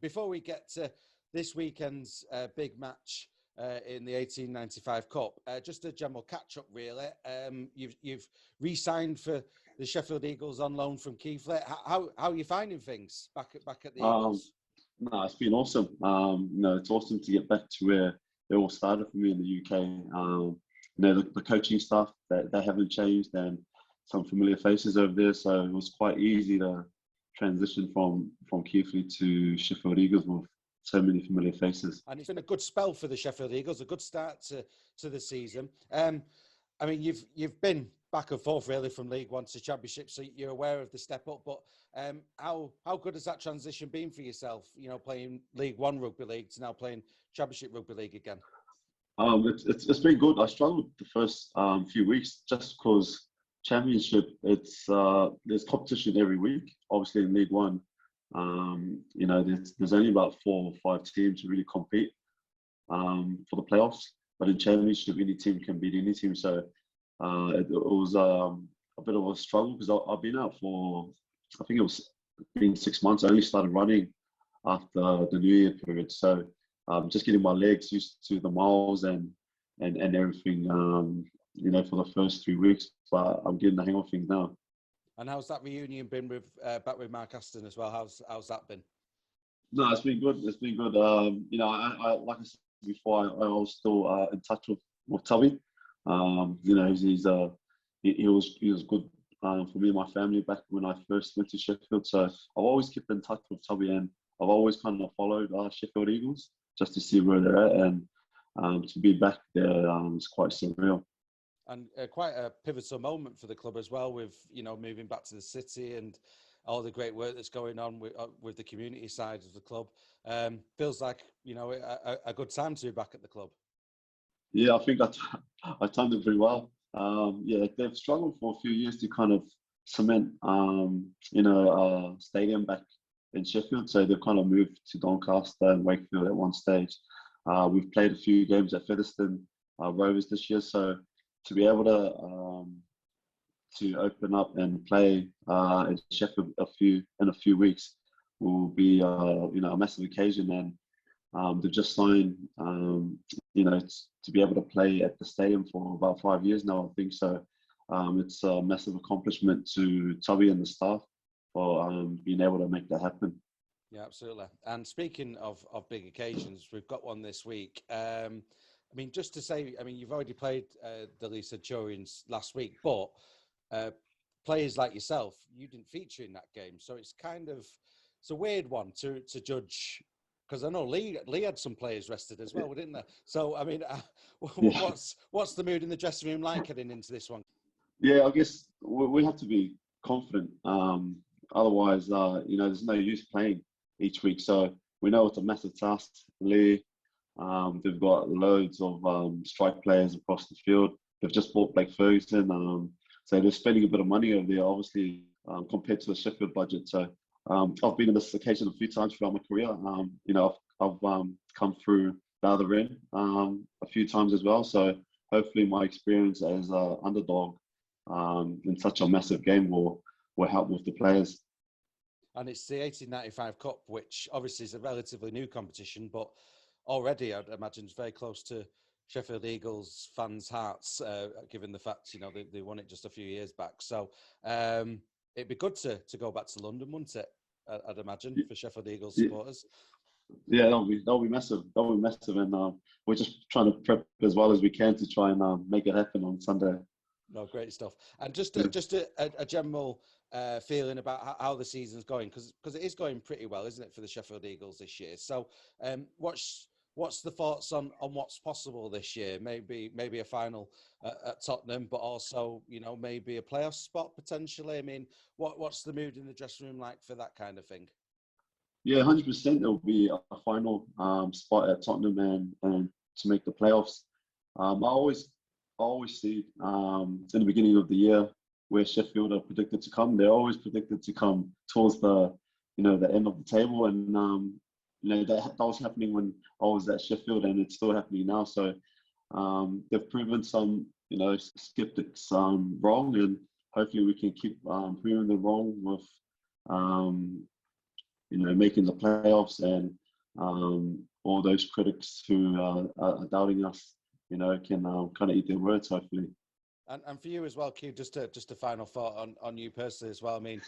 Before we get to this weekend's big match in the 1895 Cup, just a general catch-up, really. You've re-signed for the Sheffield Eagles on loan from Keighley. How are you finding things back at the Eagles? No, it's been awesome. It's awesome to get back to where it all started for me in the UK. The coaching staff that they haven't changed, and some familiar faces over there. So it was quite easy to transition from Keighley to Sheffield Eagles with so many familiar faces. And it's been a good spell for the Sheffield Eagles, a good start to the season. I mean, you've been back and forth really from League One to Championship, so you're aware of the step up. But how good has that transition been for yourself? You know, playing League One Rugby League to now playing Championship Rugby League again. It's been good. I struggled the first few weeks just because Championship, there's competition every week. Obviously in League One, there's only about 4 or 5 teams who really compete for the playoffs. But in Championship, any team can beat any team. So it was a bit of a struggle because I've been out for, I think it was been 6 months. I only started running after the New Year period. So just getting my legs used to the miles and everything, for the first 3 weeks. But I'm getting the hang of things now. And how's that reunion been with back with Mark Aston as well? How's that been? No, it's been good. It's been good. I like I said before, I was still in touch with Tubby. He was good for me and my family back when I first went to Sheffield. So I've always kept in touch with Tubby, and I've always kind of followed Sheffield Eagles just to see where they're at, and to be back there is quite surreal. And quite a pivotal moment for the club as well, with moving back to the city and all the great work that's going on with the community side of the club. Feels like a good time to be back at the club. Yeah, I think I timed it pretty well. They've struggled for a few years to kind of cement, stadium back in Sheffield. So they've kind of moved to Doncaster and Wakefield at one stage. We've played a few games at Featherstone Rovers this year. So to be able to open up and play in Sheffield in a few weeks will be a massive occasion. And they've just signed to be able to play at the stadium for about 5 years now, I think. So it's a massive accomplishment to Tubby and the staff for being able to make that happen. Yeah, absolutely. And speaking of big occasions, we've got one this week. Just to say, you've already played the Leigh Centurions last week, but players like yourself, you didn't feature in that game. So it's a weird one to judge, because I know Leigh had some players rested as well, didn't they? So, what's the mood in the dressing room like heading into this one? Yeah, I guess we have to be confident. Otherwise, there's no use playing each week. So we know it's a massive task. Leigh, they've got loads of strike players across the field. They've just bought Blake Ferguson. So they're spending a bit of money over there, obviously, compared to the Sheffield budget. So I've been on this occasion a few times throughout my career. I've come through the other end a few times as well. So hopefully my experience as an underdog in such a massive game will help with the players. And it's the 1895 Cup, which obviously is a relatively new competition, but already I'd imagine it's very close to Sheffield Eagles fans' hearts, given the fact they won it just a few years back. So it'd be good to go back to London, wouldn't it? I'd imagine, for Sheffield Eagles supporters. Yeah, that'll be massive. That'll be massive, and we're just trying to prep as well as we can to try and make it happen on Sunday. No, great stuff. And just a general feeling about how the season's going, because it is going pretty well, isn't it, for the Sheffield Eagles this year? So, what's the thoughts on what's possible this year? Maybe a final at Tottenham, but also maybe a playoff spot potentially. What's the mood in the dressing room like for that kind of thing? Yeah, 100%. There'll be a final spot at Tottenham and to make the playoffs. I always see in the beginning of the year where Sheffield are predicted to come. They're always predicted to come towards the end of the table, and that was happening when I was at Sheffield, and it's still happening now. So they've proven some skeptics wrong, and hopefully we can keep proving them wrong with making the playoffs, and all those critics who are doubting us, can kind of eat their words, hopefully. And for you as well, Q, just a final thought on you personally as well. I mean,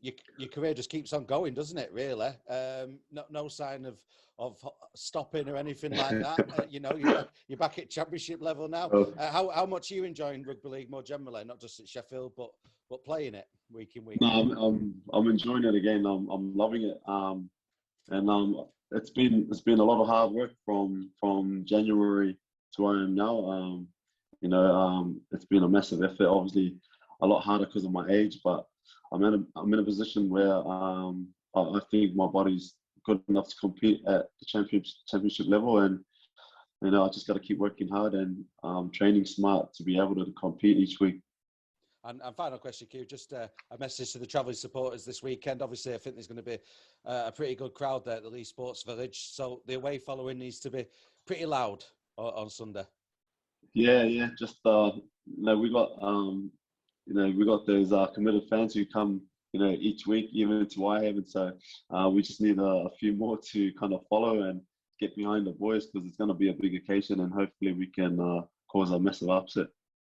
your career just keeps on going, doesn't it? Really, no sign of stopping or anything like that. You're back at championship level now. How much are you enjoying rugby league more generally, not just at Sheffield, but playing it week in week? No, I'm enjoying it again. I'm loving it. And it's been a lot of hard work from January to where I am now. It's been a massive effort. Obviously, a lot harder because of my age, but I'm in a position where I think my body's good enough to compete at the championship level, and I just got to keep working hard and training smart to be able to compete each week. And final question, Q, just a message to the travelling supporters this weekend. Obviously, I think there's going to be a pretty good crowd there at the Leigh Sports Village, so the away following needs to be pretty loud on Sunday. Yeah. Just we got we got those committed fans who come each week, even to Whitehaven. So we just need a few more to kind of follow and get behind the boys, because it's going to be a big occasion, and hopefully we can cause a massive upset.